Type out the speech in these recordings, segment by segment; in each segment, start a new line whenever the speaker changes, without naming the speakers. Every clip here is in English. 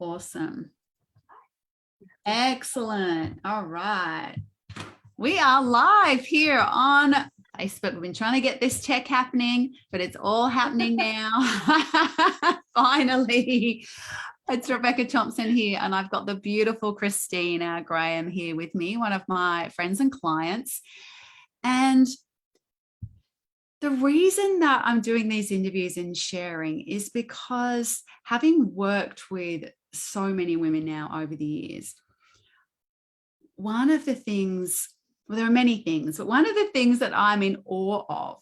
Awesome. Excellent. All right. We are live here on Facebook. We've been trying to get this tech happening, but it's all happening now. Finally. It's Rebecca Thompson here, and I've got the beautiful Christina Graham here with me, one of my friends and clients. And the reason that I'm doing these interviews and sharing is because having worked with so many women now over the years, one of the things, well, there are many things, but one of the things that I'm in awe of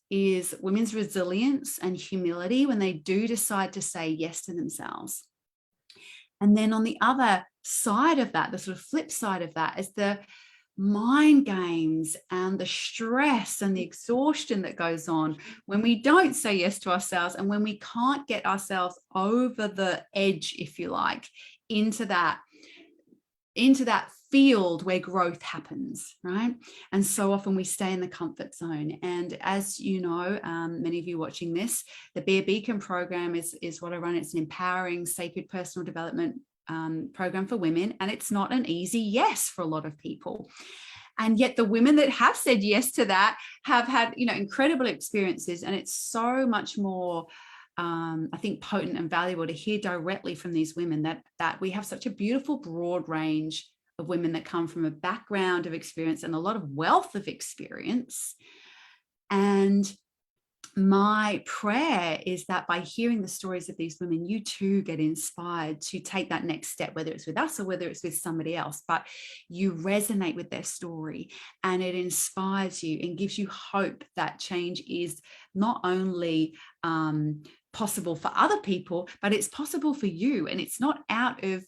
is women's resilience and humility when they do decide to say yes to themselves. And then on the other side of that, the sort of flip side of that is the mind games and the stress and the exhaustion that goes on when we don't say yes to ourselves and when we can't get ourselves over the edge, if you like, into that field where growth happens, right? And so often we stay in the comfort zone. And as you know, many of you watching this, the Be a Beacon program is what I run. It's an empowering, sacred personal development program for women. And it's not an easy yes for a lot of people. And yet the women that have said yes to that have had, incredible experiences. And it's so much more, I think, potent and valuable to hear directly from these women that we have such a beautiful broad range of women that come from a background of experience and a lot of wealth of experience. And my prayer is that by hearing the stories of these women, you too get inspired to take that next step, whether it's with us or whether it's with somebody else, but you resonate with their story and it inspires you and gives you hope that change is not only possible for other people, but it's possible for you, and it's not out of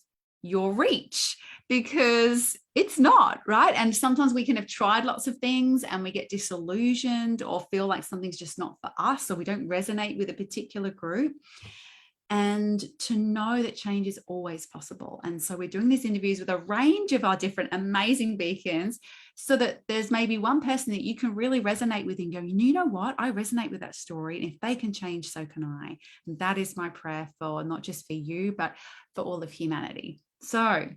your reach, because it's not, right? And sometimes we can have tried lots of things and we get disillusioned or feel like something's just not for us, or we don't resonate with a particular group. And to know that change is always possible. And so we're doing these interviews with a range of our different amazing beacons, so that there's maybe one person that you can really resonate with and go, you know what, I resonate with that story. And if they can change, so can I. And that is my prayer for not just for you, but for all of humanity. So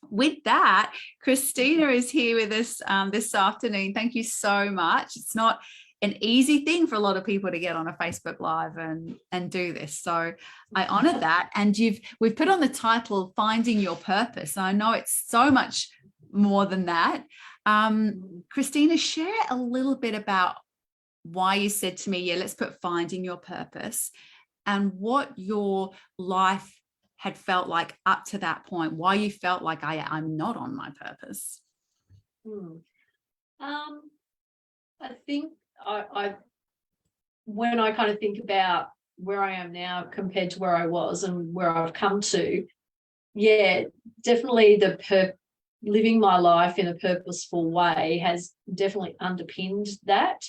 with that, Christina is here with us this afternoon. Thank you so much. It's not an easy thing for a lot of people to get on a Facebook Live and do this. So I honor that. And we've put on the title, Finding Your Purpose. And I know it's so much more than that. Christina, share a little bit about why you said to me, yeah, let's put Finding Your Purpose, and what your life had felt like up to that point, why you felt like I'm not on my purpose.
I think I when I kind of think about where I am now compared to where I was and where I've come to, yeah, definitely living my life in a purposeful way has definitely underpinned that.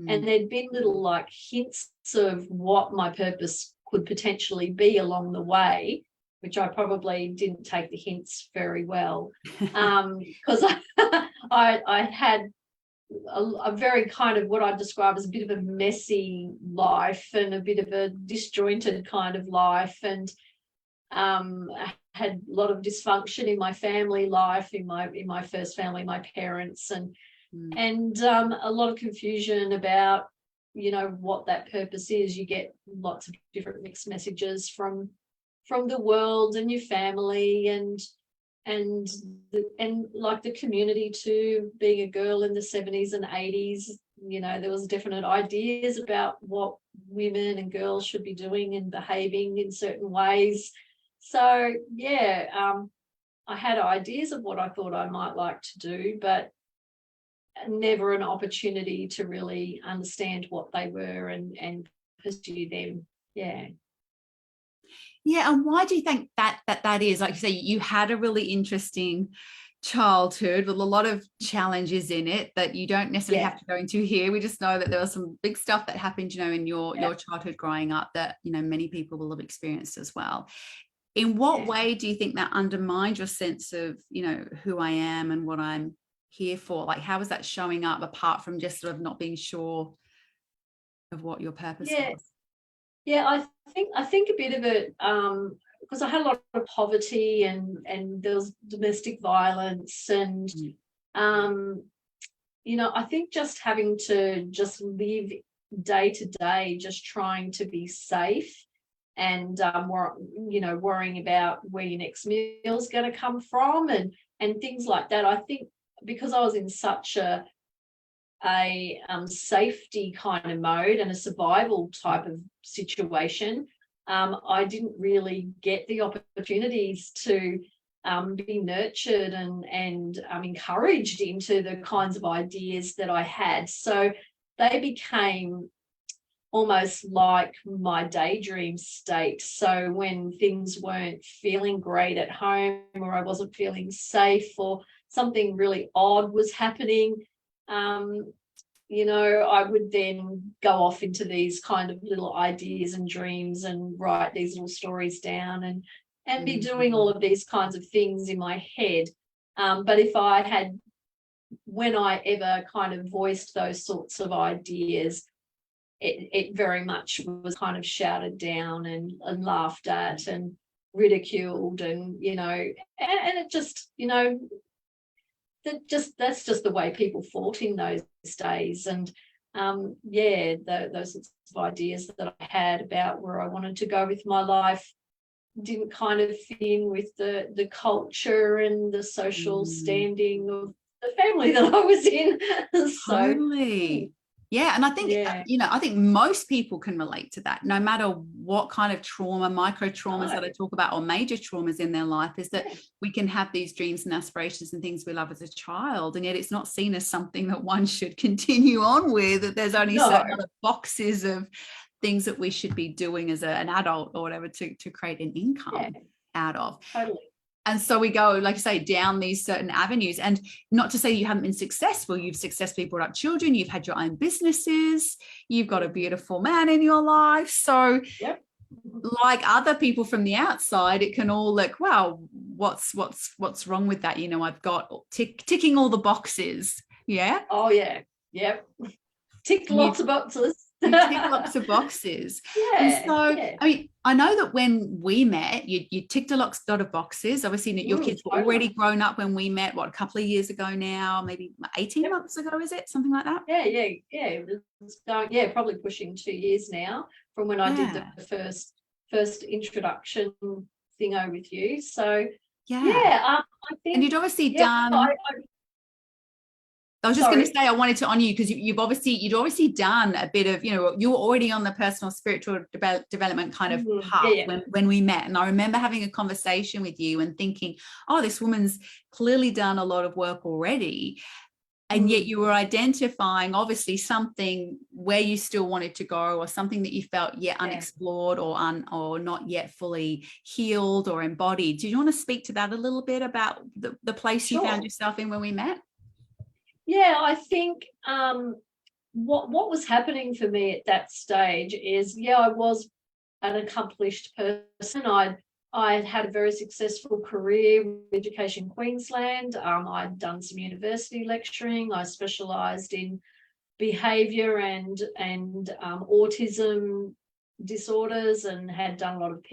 And there'd been little like hints of what my purpose could potentially be along the way, which I probably didn't take the hints very well, because I had a very kind of what I describe as a bit of a messy life and a bit of a disjointed kind of life, and I had a lot of dysfunction in my family life, in my first family, my parents, and a lot of confusion about what that purpose is. You get lots of different mixed messages from the world and your family and like the community too. Being a girl in the 70s and 80s, there was definite ideas about what women and girls should be doing and behaving in certain ways. So yeah, I had ideas of what I thought I might like to do, but never an opportunity to really understand what they were and pursue them. Yeah.
And why do you think that is? Like you say, you had a really interesting childhood with a lot of challenges in it that you don't necessarily have to go into here. We just know that there was some big stuff that happened, in your childhood growing up that, many people will have experienced as well. In what way do you think that undermined your sense of, who I am and what I'm here for? Like, how was that showing up apart from just sort of not being sure of what your purpose was?
Yeah, I think a bit of it because I had a lot of poverty and there was domestic violence and you know, I think just having to just live day to day, just trying to be safe and you know, worrying about where your next meal is going to come from and things like that. I think because I was in such a safety kind of mode and a survival type of situation, I didn't really get the opportunities to be nurtured and encouraged into the kinds of ideas that I had. So they became almost like my daydream state. So when things weren't feeling great at home, or I wasn't feeling safe, or something really odd was happening, you know, I would then go off into these kind of little ideas and dreams and write these little stories down and be doing all of these kinds of things in my head. But if I had, when I ever kind of voiced those sorts of ideas, it very much was kind of shouted down and laughed at and ridiculed, and you know, and it just, you know, that's just the way people fought in those days. And those sorts of ideas that I had about where I wanted to go with my life didn't kind of fit in with the culture and the social standing of the family that I was in. So,
totally. Yeah. And I think, you know, I think most people can relate to that, no matter what kind of trauma, micro traumas that I talk about, or major traumas in their life, is that we can have these dreams and aspirations and things we love as a child, and yet it's not seen as something that one should continue on with, that there's only certain other boxes of things that we should be doing as an adult or whatever to create an income out of.
Totally.
And so we go, like I say, down these certain avenues. And not to say you haven't been successful. You've successfully brought up children. You've had your own businesses. You've got a beautiful man in your life. So like other people from the outside, it can all look, wow, what's wrong with that? You know, I've got ticking all the boxes. Yeah.
Oh, yeah. Yep. Tick lots of boxes.
You tick lots of boxes. And so, I mean, I know that when we met, you ticked a lot of boxes. Obviously, your kids were already grown up when we met, what, a couple of years ago now, maybe 18 months ago, is it? Something like that?
Yeah. It was going, probably pushing 2 years now from when I did the first introduction thingo with you. So, I think... And
you'd obviously done... I was just going to say, I wanted to honor you because you'd obviously done a bit of, you know, you were already on the personal spiritual development kind of path when we met. And I remember having a conversation with you and thinking, oh, this woman's clearly done a lot of work already. And yet you were identifying obviously something where you still wanted to go, or something that you felt unexplored or not yet fully healed or embodied. Do you want to speak to that a little bit about the place you found yourself in when we met?
Yeah, I think what was happening for me at that stage is, I was an accomplished person. I'd had a very successful career with Education Queensland. I'd done some university lecturing. I specialised in behaviour and autism disorders, and had done a lot of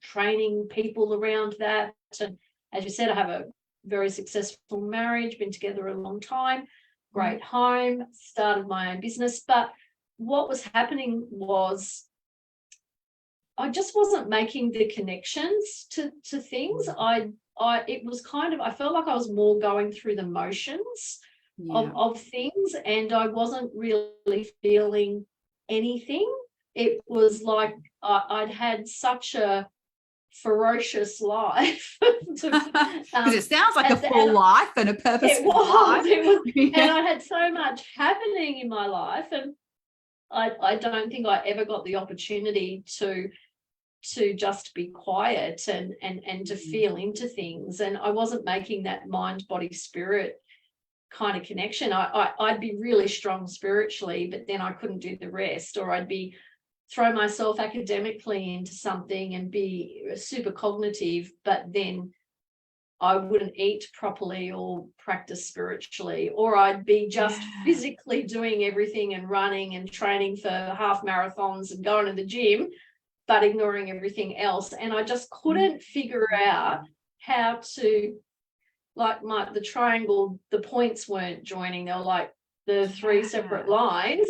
training people around that. And as you said, I have a very successful marriage, been together a long time, great home, started my own business. But what was happening was I just wasn't making the connections to things. It was kind of, I felt like I was more going through the motions of things, and I wasn't really feeling anything. It was like I'd had such a ferocious life
because it sounds like a full life and a purposeful life.
And I had so much happening in my life, and I don't think I ever got the opportunity to just be quiet and to feel into things. And I wasn't making that mind, body, spirit kind of connection. I'd be really strong spiritually, but then I couldn't do the rest, or I'd be throw myself academically into something and be super cognitive, but then I wouldn't eat properly or practice spiritually, or I'd be just physically doing everything and running and training for half marathons and going to the gym, but ignoring everything else. And I just couldn't figure out how to, like, the triangle, the points weren't joining. They were like the three separate lines.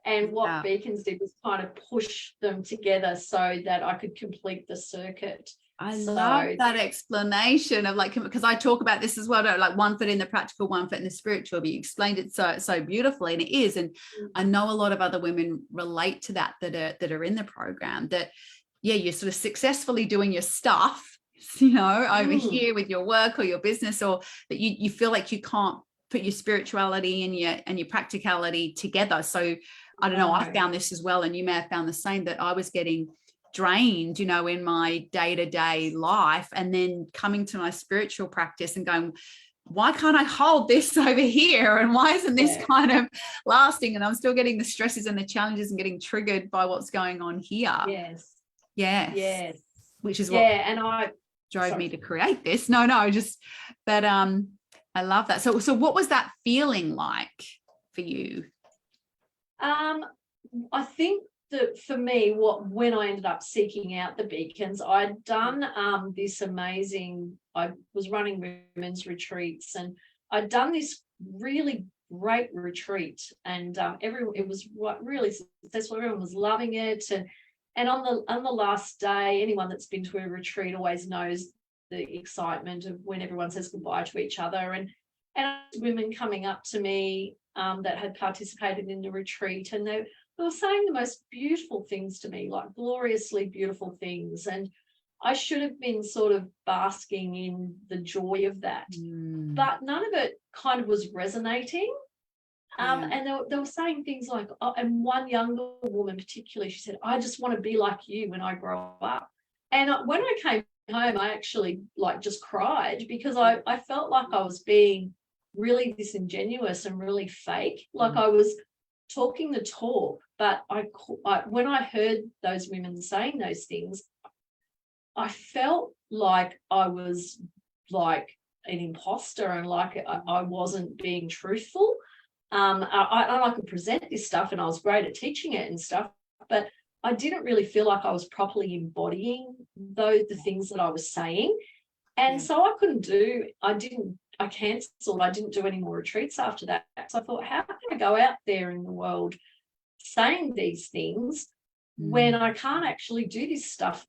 And what Beacons did was kind of push them together so that I could complete the circuit.
I love that explanation of, like, because I talk about this as well, like one foot in the practical, one foot in the spiritual, but you explained it so beautifully, and it is. And I know a lot of other women relate to that are in the program, that you're sort of successfully doing your stuff, over here with your work or your business, or that you feel like you can't put your spirituality and your practicality together. So I don't know, I found this as well, and you may have found the same, that I was getting drained, in my day-to-day life, and then coming to my spiritual practice and going, why can't I hold this over here? And why isn't this kind of lasting? And I'm still getting the stresses and the challenges and getting triggered by what's going on here. Yes. Which is what
and I
drove me to create this. But I love that. So what was that feeling like for you?
I think that for me, when I ended up seeking out the Beacons, I'd done this amazing, I was running women's retreats, and I'd done this really great retreat, and it was really successful. Everyone was loving it, and on the last day, anyone that's been to a retreat always knows the excitement of when everyone says goodbye to each other, and women coming up to me that had participated in the retreat, and they were saying the most beautiful things to me, like gloriously beautiful things. And I should have been sort of basking in the joy of that. But none of it kind of was resonating. And they were saying things like, and one younger woman particularly, she said, I just want to be like you when I grow up. And when I came home, I actually just cried, because I felt like I was being really disingenuous and really fake. Like I was talking the talk, but when I heard those women saying those things, I felt like I was like an imposter, and like I wasn't being truthful. I could present this stuff, and I was great at teaching it and stuff, but I didn't really feel like I was properly embodying the things that I was saying. And so I cancelled. I didn't do any more retreats after that. So I thought, how can I go out there in the world saying these things when I can't actually do this stuff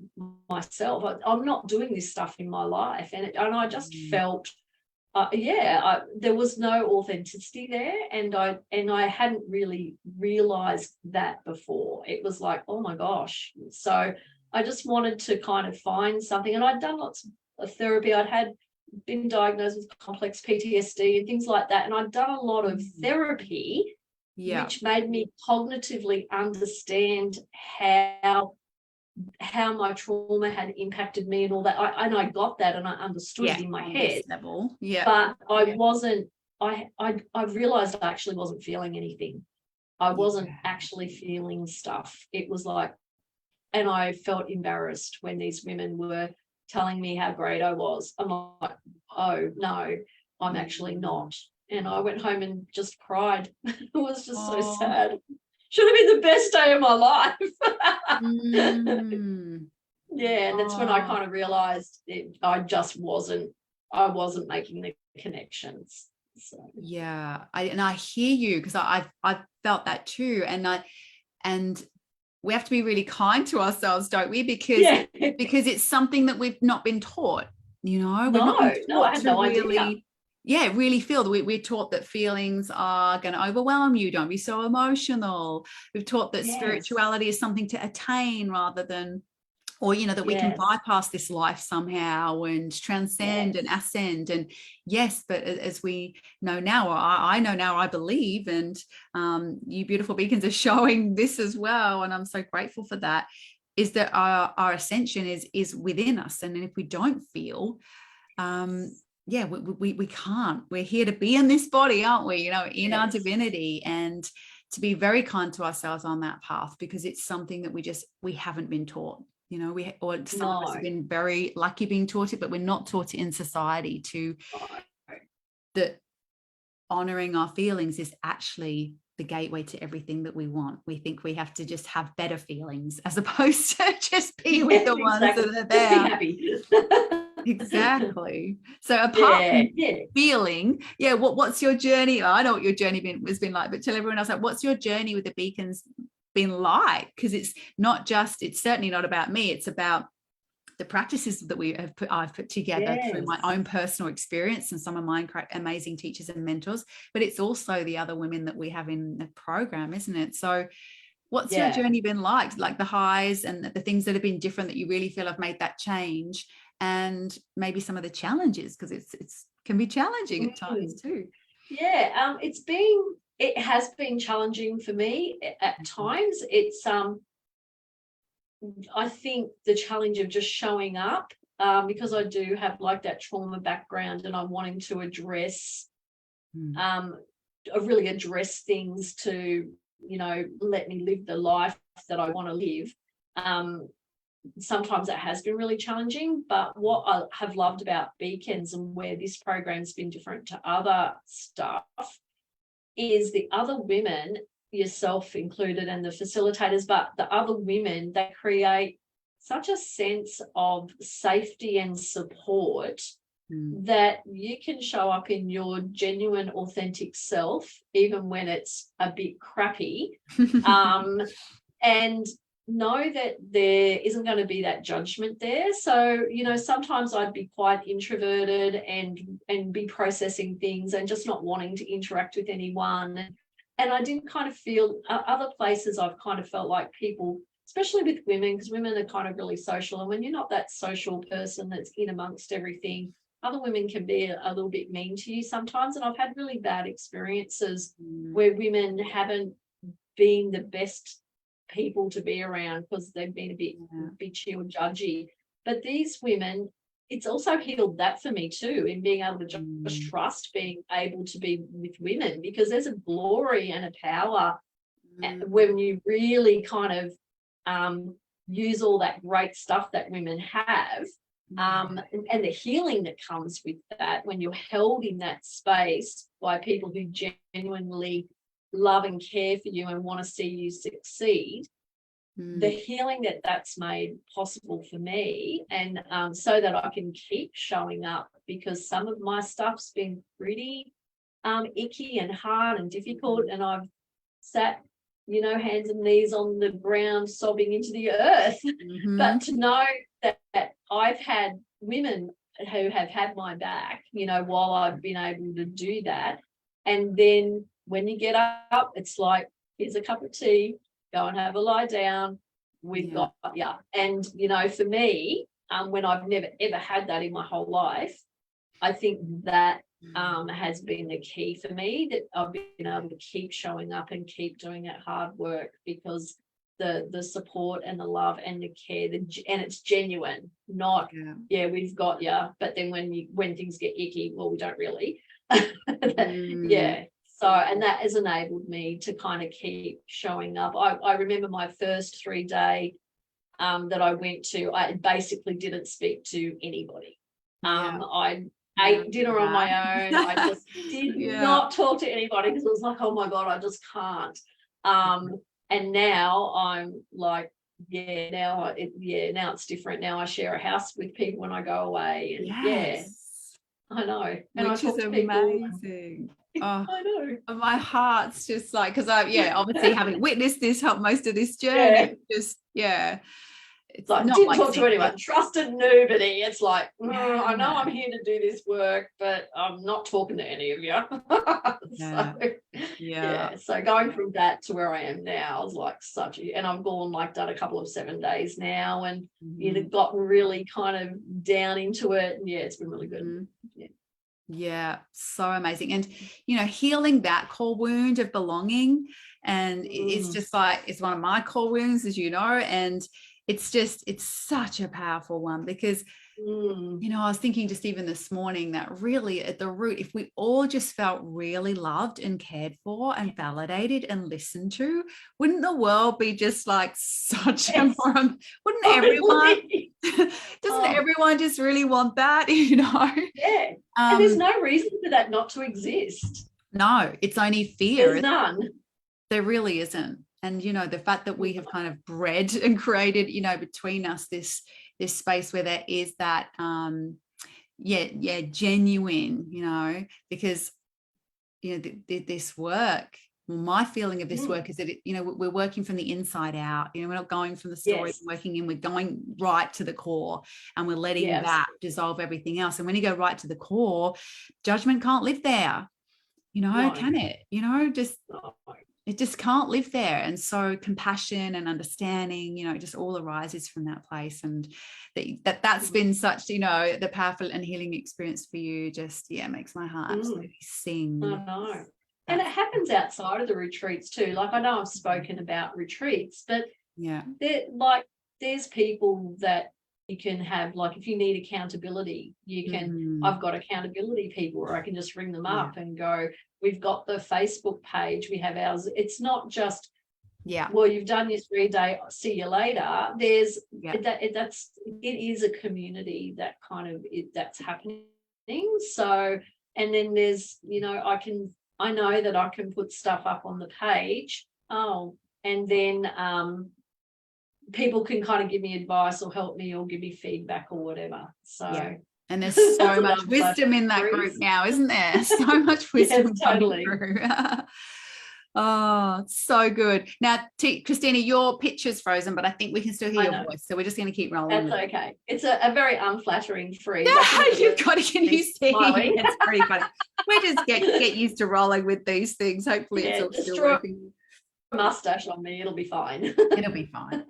myself? I'm not doing this stuff in my life. And I just felt, there was no authenticity there. And I hadn't really realised that before. It was like, oh my gosh. So I just wanted to kind of find something. And I'd done lots of therapy. I'd been diagnosed with complex PTSD and things like that. And I'd done a lot of therapy, which made me cognitively understand how my trauma had impacted me and all that. I got that, and I understood it in my head.
Level.
But I wasn't, I realized I actually wasn't feeling anything. I wasn't actually feeling stuff. It was like, and I felt embarrassed when these women were telling me how great I was. I'm like, oh no, I'm actually not. And I went home and just cried. It was just so sad. Should have been the best day of my life. And that's when I kind of realized I wasn't making the connections. So.
I hear you, because I've felt that too, and we have to be really kind to ourselves, don't we? Because it's something that we've not been taught. We've not been taught
I had no idea.
Really feel. We're taught that feelings are going to overwhelm you. Don't be so emotional. We've taught that spirituality is something to attain rather than, or that we can bypass this life somehow and transcend and ascend. And but as we know now, or I know now, I believe, and you beautiful beacons are showing this as well, and I'm so grateful for that, is that our ascension is within us. And if we don't feel, we can't. We're here to be in this body, aren't we? In our divinity, and to be very kind to ourselves on that path, because it's something that we haven't been taught. Some of us have been very lucky being taught it, but we're not taught it in society that honoring our feelings is actually the gateway to everything that we want. We think we have to just have better feelings as opposed to just be with the ones that are there.
Just be happy.
Exactly. So apart from
Yeah.
feeling, what's your journey? I know what your journey has been like, but tell everyone else, like, what's your journey with the beacons been like? Because it's certainly not about me. It's about the practices that I've put together through my own personal experience and some of my amazing teachers and mentors, but it's also the other women that we have in the program, isn't it? So what's your journey been like the highs and the things that have been different that you really feel have made that change, and maybe some of the challenges, because it's can be challenging at times too.
It has been challenging for me at times. It's I think the challenge of just showing up, because I do have like that trauma background, and I'm wanting to really address things to, let me live the life that I want to live. Sometimes that has been really challenging, but what I have loved about Beacons and where this program's been different to other stuff is the other women, yourself included, and the facilitators, but the other women, that create such a sense of safety and support that you can show up in your genuine, authentic self, even when it's a bit crappy, and know that there isn't going to be that judgment there. So, sometimes I'd be quite introverted and be processing things and just not wanting to interact with anyone. And I didn't kind of feel, other places I've kind of felt like people, especially with women, because women are kind of really social. And when you're not that social person that's in amongst everything, other women can be a little bit mean to you sometimes. And I've had really bad experiences where women haven't been the best people to be around because they've been a bit bitchy or judgy. But these women, it's also healed that for me too, in being able to just trust being able to be with women, because there's a glory and a power when you really kind of use all that great stuff that women have, and the healing that comes with that when you're held in that space by people who genuinely love and care for you and want to see you succeed. The healing that's made possible for me, and so that I can keep showing up, because some of my stuff's been pretty icky and hard and difficult, and I've sat, hands and knees on the ground sobbing into the earth. But to know that I've had women who have had my back, while I've been able to do that, and then when you get up, it's like, here's a cup of tea, go and have a lie down. We've got you. And, for me, when I've never, ever had that in my whole life, I think that has been the key for me, that I've been able to keep showing up and keep doing that hard work, because the support and the love and the care, and it's genuine, not, we've got you. But then when things get icky, well, we don't really. So, and that has enabled me to kind of keep showing up. I remember my first 3-day that I went to, I basically didn't speak to anybody. I ate dinner on my own. I just did not talk to anybody, because it was like, oh my God, I just can't. And now I'm like, now it's different. Now I share a house with people when I go away. And I know. And
which is amazing. Oh, I know. My heart's just like, because obviously having witnessed this most of this journey, it's
like,
not
didn't
like
talk to anyone, trusted nobody. It's like, I know I'm here to do this work, but I'm not talking to any of you. So going from that to where I am now is like and I've done a couple of 7 days now, and gotten really kind of down into it. And it's been really good.
So amazing. And healing that core wound of belonging, and it's just like, it's one of my core wounds, as you know, and it's such a powerful one, because I was thinking just even this morning that really at the root, if we all just felt really loved and cared for and validated and listened to, wouldn't the world be just like such a more, wouldn't everyone, doesn't everyone just really want that,
and there's no reason for that not to exist.
No, it's only fear.
There's none.
There really isn't. And, you know, the fact that we have kind of bred and created, you know, between us this space where there is that, genuine, you know, because, you know, this work, well, my feeling of this work is that, you know, we're working from the inside out. You know, we're not going from the story, working in, we're going right to the core, and we're letting that dissolve everything else. And when you go right to the core, judgment can't live there, you know, can it? You know, it just can't live there. And so compassion and understanding, you know, just all arises from that place. And that's been such, you know, the powerful and healing experience for you. Just, makes my heart absolutely sing.
I know. And it happens outside of the retreats too. Like, I know I've spoken about retreats, but there's people that you can have, like, if you need accountability, you can, I've got accountability people, or I can just ring them up and go, we've got the Facebook page, we have ours. It's not just, well, you've done your 3-day, see you later. There's it is a community that kind of that's happening. So, and then there's, you know, I know that I can put stuff up on the page. And then people can kind of give me advice or help me or give me feedback or whatever. So
and there's so much wisdom in that group now, isn't there? So much wisdom coming through. Oh, so good. Now, Christina, your picture's frozen, but I think we can still hear your voice. So we're just going to keep rolling.
That's okay. It's a very unflattering freeze.
You've got to get used to it. It's pretty funny. We just get used to rolling with these things. Hopefully it's all still working.
Mustache on me, it'll be fine.
It'll be fine.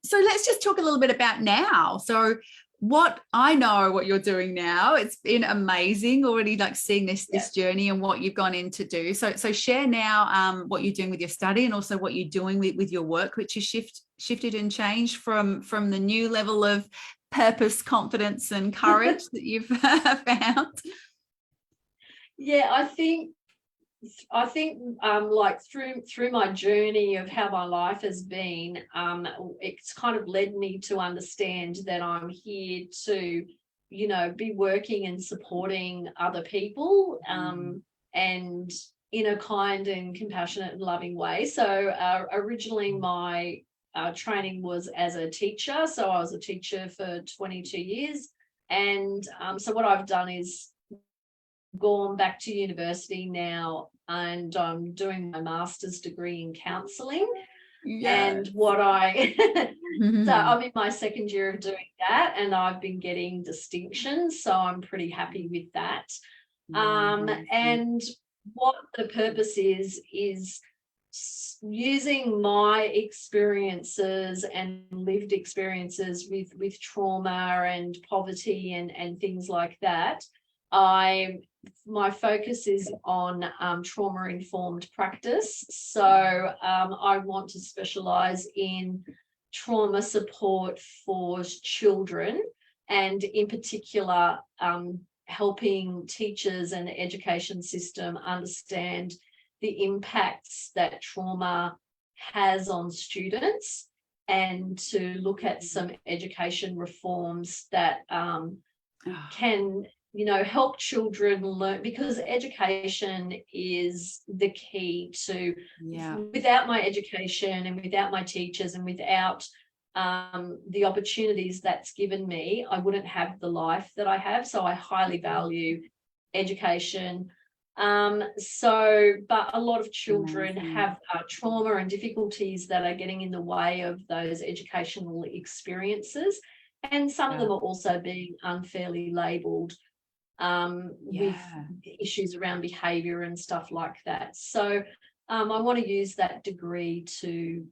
So let's just talk a little bit about now. So what you're doing now, it's been amazing already, like seeing this journey and what you've gone in to do. So share now what you're doing with your study, and also what you're doing with your work, which has shifted and changed from the new level of purpose, confidence and courage that you've found.
Yeah, I think like through my journey of how my life has been, it's kind of led me to understand that I'm here to, you know, be working and supporting other people, and in a kind and compassionate and loving way. So originally my training was as a teacher. So I was a teacher for 22 years. And so what I've done is gone back to university now, and I'm doing my master's degree in counselling. And what so I'm in my second year of doing that, and I've been getting distinctions, so I'm pretty happy with that. And what the purpose is using my experiences and lived experiences with trauma and poverty and things like that. My focus is on trauma-informed practice. So I want to specialise in trauma support for children, and in particular helping teachers and the education system understand the impacts that trauma has on students, and to look at some education reforms that can, you know, help children learn, because education is the key to, without my education and without my teachers and without the opportunities that's given me, I wouldn't have the life that I have. So I highly value education. But a lot of children have trauma and difficulties that are getting in the way of those educational experiences. And some of them are also being unfairly labelled with issues around behaviour and stuff like that. So I want to use that degree to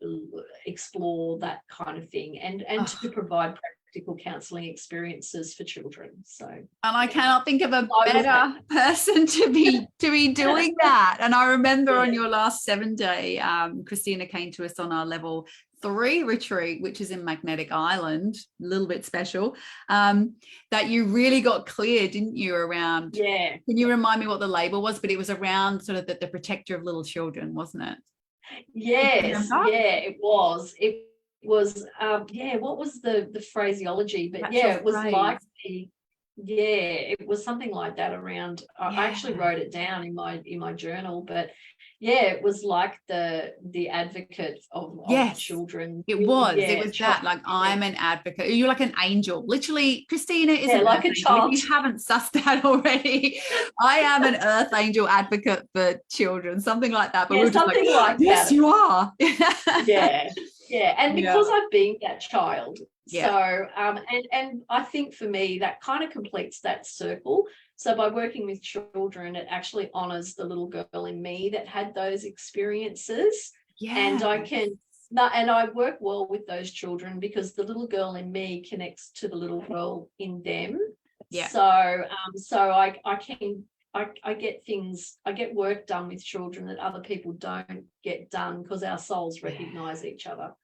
explore that kind of thing, and to provide practical counselling experiences for children. So, and
I cannot think of a better person to be doing that. And I remember on your last 7-day, Christina came to us on our level 3 retreat, which is in Magnetic Island, a little bit special, that you really got clear, didn't you, around, can you remind me what the label was? But it was around sort of the protector of little children, wasn't it?
Yes, it was. It was, what was the phraseology? But it was like it was something like that around, I actually wrote it down in my journal, but it was like the advocate of
Yes,
children.
it was.
Yeah,
It was that, like, I'm an advocate. You're like an angel. Literally, Christina is an
like
earth
a
angel.
child.
If you haven't sussed that already, I am an earth angel advocate for children, something like that. But
Yeah,
we were just
something like
yes,
that.
you are.
Yeah. And because I've been that child.
Yeah.
So, and I think for me, that kind of completes that circle. So by working with children, it actually honors the little girl in me that had those experiences.
Yeah.
And I work well with those children because the little girl in me connects to the little girl in them.
Yeah.
So, I get work done with children that other people don't get done because our souls recognize each other.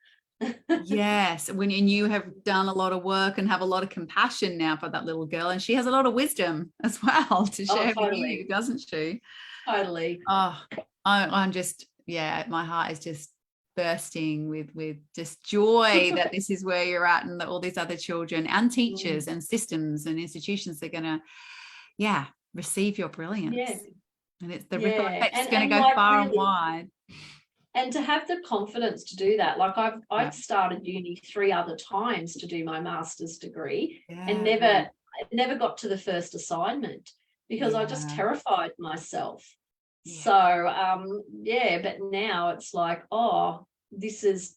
Yes, and you have done a lot of work and have a lot of compassion now for that little girl, and she has a lot of wisdom as well to share with you, doesn't she?
Totally.
I'm just, my heart is just bursting with just joy that this is where you're at, and that all these other children and teachers and systems and institutions are gonna receive your brilliance. And it's the ripple effect's going to go far and wide.
And to have the confidence to do that, like I've started uni 3 other times to do my master's degree and never got to the first assignment because I just terrified myself. So but now it's like, oh, this is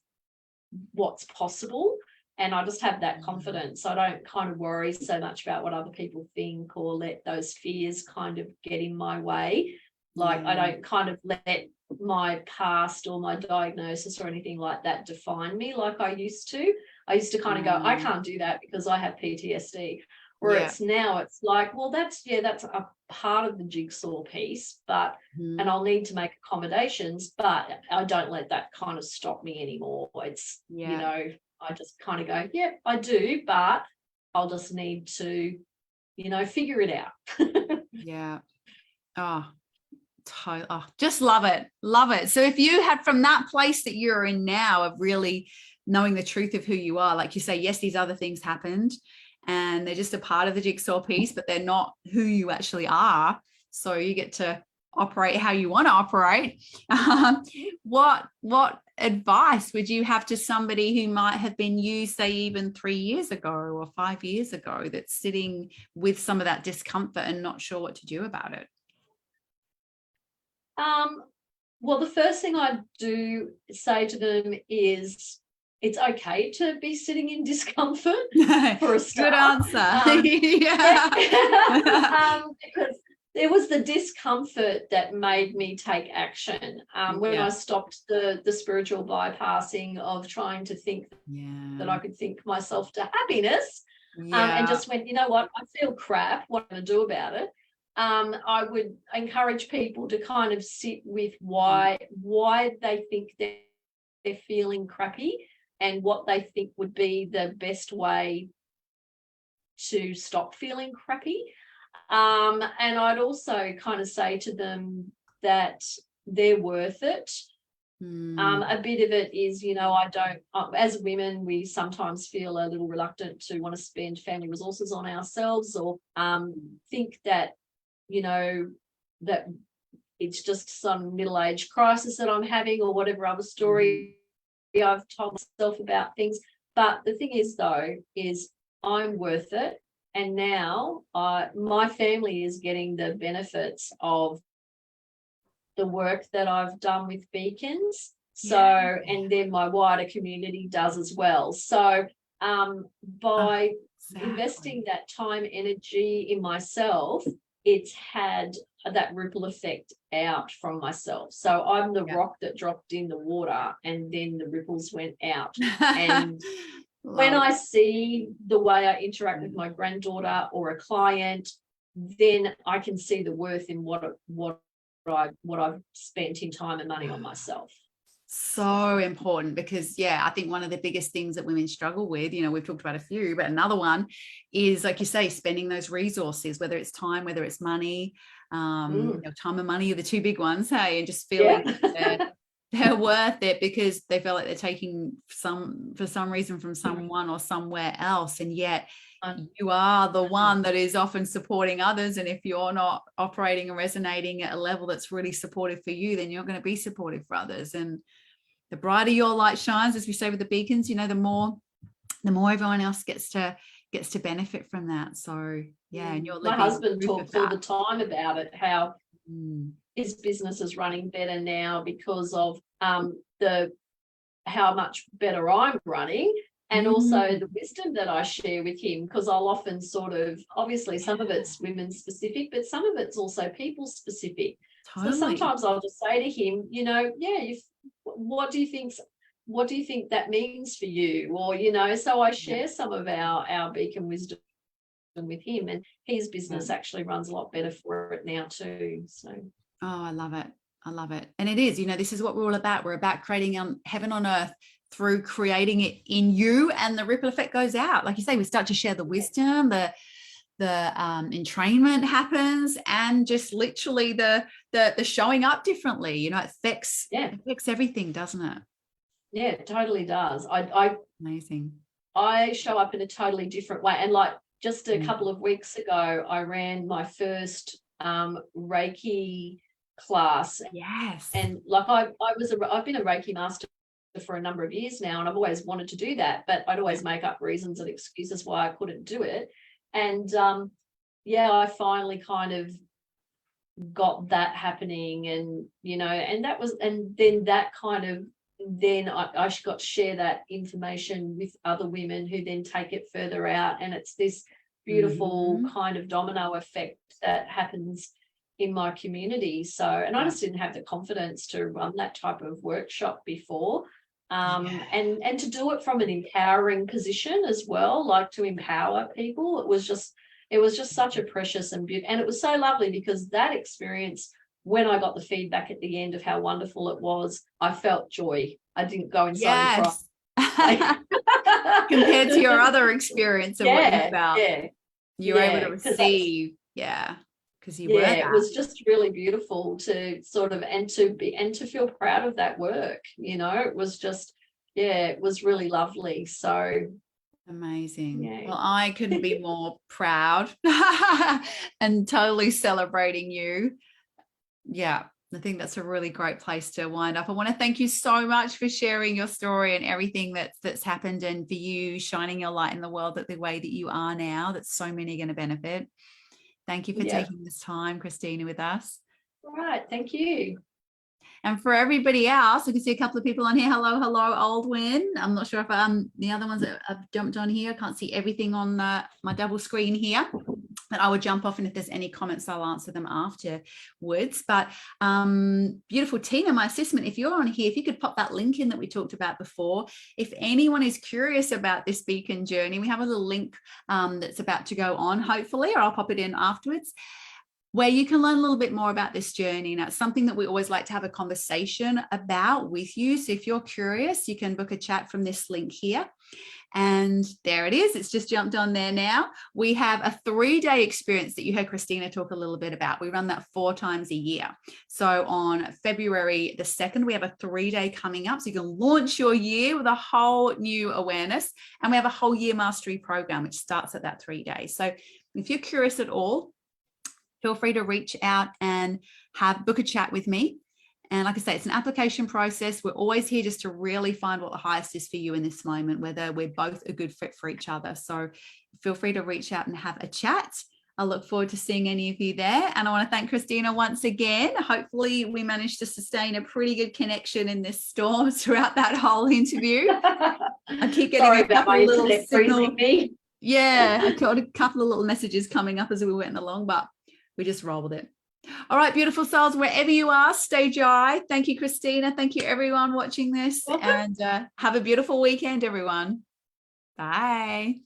what's possible, and I just have that confidence. I don't kind of worry so much about what other people think or let those fears kind of get in my way. Like I don't kind of let my past or my diagnosis or anything like that define me like I used to. I used to kind of go, I can't do that because I have PTSD. Whereas now it's like, well, that's a part of the jigsaw piece, but and I'll need to make accommodations, but I don't let that kind of stop me anymore. It's I just kind of go, I do, but I'll just need to, figure it out.
Just love it. So if you had, from that place that you're in now of really knowing the truth of who you are, like you say, yes, these other things happened and they're just a part of the jigsaw piece, but they're not who you actually are. So you get to operate how you want to operate. What advice would you have to somebody who might have been you, say, even 3 years ago or 5 years ago, that's sitting with some of that discomfort and not sure what to do about it?
Well, the first thing I do say to them is it's okay to be sitting in discomfort for a start.
Good answer.
Because there was the discomfort that made me take action. When I stopped the spiritual bypassing of trying to think that I could think myself to happiness, and just went, you know what, I feel crap. What am I going to do about it? I would encourage people to kind of sit with why they think they're feeling crappy and what they think would be the best way to stop feeling crappy. And I'd also kind of say to them that they're worth it. A bit of it is, I don't, as women, we sometimes feel a little reluctant to want to spend family resources on ourselves or think that, that it's just some middle-age crisis that I'm having or whatever other story I've told myself about things. But the thing is, though, is I'm worth it. And now my family is getting the benefits of the work that I've done with Beacons. So, and then my wider community does as well. So by investing that time, energy in myself, it's had that ripple effect out from myself. So I'm the rock that dropped in the water and then the ripples went out. And when I see the way I interact with my granddaughter or a client, then I can see the worth in what I've spent in time and money on myself.
So important, because I think one of the biggest things that women struggle with, we've talked about a few, but another one is, like you say, spending those resources, whether it's time, whether it's money, time and money are the two big ones, hey, and just feeling they're worth it because they feel like they're taking for some reason from someone or somewhere else, and yet you are the one that is often supporting others. And if you're not operating and resonating at a level that's really supportive for you, then you're going to be supportive for others. And the brighter your light shines, as we say with the beacons, you know, the more everyone else gets to benefit from that. So yeah, and you're
my husband talks all the time about it, how his business is running better now because of how much better I'm running, and also the wisdom that I share with him, because I'll often sort of, obviously some of it's women specific, but some of it's also people specific. Totally. So sometimes I'll just say to him, you know, what do you think that means for you? Or, you know, so I share some of our beacon wisdom with him, and his business actually runs a lot better for it now too. So
I love it. And it is, you know, this is what we're all about. We're about creating heaven on earth through creating it in you, and the ripple effect goes out. Like you say, we start to share the wisdom, the entrainment happens, and just literally the showing up differently, you know, it affects everything, doesn't it?
Yeah, it totally does.
Amazing.
I show up in a totally different way. And like just a couple of weeks ago, I ran my first Reiki class.
Yes.
And like I've been a Reiki master for a number of years now, and I've always wanted to do that, but I'd always make up reasons and excuses why I couldn't do it. And I finally kind of got that happening, and you know, and then that kind of, then I got to share that information with other women who then take it further out, and it's this beautiful kind of domino effect that happens in my community. So, and I just didn't have the confidence to run that type of workshop before. And to do it from an empowering position as well, like to empower people. It was just such a precious and beautiful, and it was so lovely because that experience, when I got the feedback at the end of how wonderful it was, I felt joy. I didn't go inside and cry.
Compared to your other experience of what you felt. You were able to receive. Because you were that.
It was just really beautiful to sort of, and to feel proud of that work, you know. It was just, it was really lovely. So
amazing. Well, I couldn't be more proud and totally celebrating you. I think that's a really great place to wind up. I want to thank you so much for sharing your story and everything that's happened, and for you shining your light in the world the way that you are now, that so many are going to benefit. Thank you for taking this time, Christina, with us.
All right. Thank you.
And for everybody else, we can see a couple of people on here. Hello, Aldwin. I'm not sure if the other ones that have jumped on here. I can't see everything on my double screen here, but I will jump off, and if there's any comments, I'll answer them afterwards. But beautiful Tina, my assistant, if you're on here, if you could pop that link in that we talked about before. If anyone is curious about this beacon journey, we have a little link that's about to go on, hopefully, or I'll pop it in afterwards, where you can learn a little bit more about this journey. Now, it's something that we always like to have a conversation about with you. So if you're curious, you can book a chat from this link here. And there it is. It's just jumped on there now. We have a 3-day experience that you heard Christina talk a little bit about. We run that 4 times a year. So on February the 2nd, we have a 3-day coming up. So you can launch your year with a whole new awareness. And we have a whole year mastery program, which starts at that 3 days. So if you're curious at all, feel free to reach out and book a chat with me. And like I say, it's an application process. We're always here just to really find what the highest is for you in this moment, whether we're both a good fit for each other. So feel free to reach out and have a chat. I look forward to seeing any of you there. And I want to thank Christina once again. Hopefully we managed to sustain a pretty good connection in this storm throughout that whole interview. I keep getting a couple of little signals. I got a couple of little messages coming up as we went along, but we just roll with it. All right, beautiful souls, wherever you are, stay dry. Thank you, Christina. Thank you, everyone watching this. And have a beautiful weekend, everyone. Bye.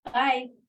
Bye.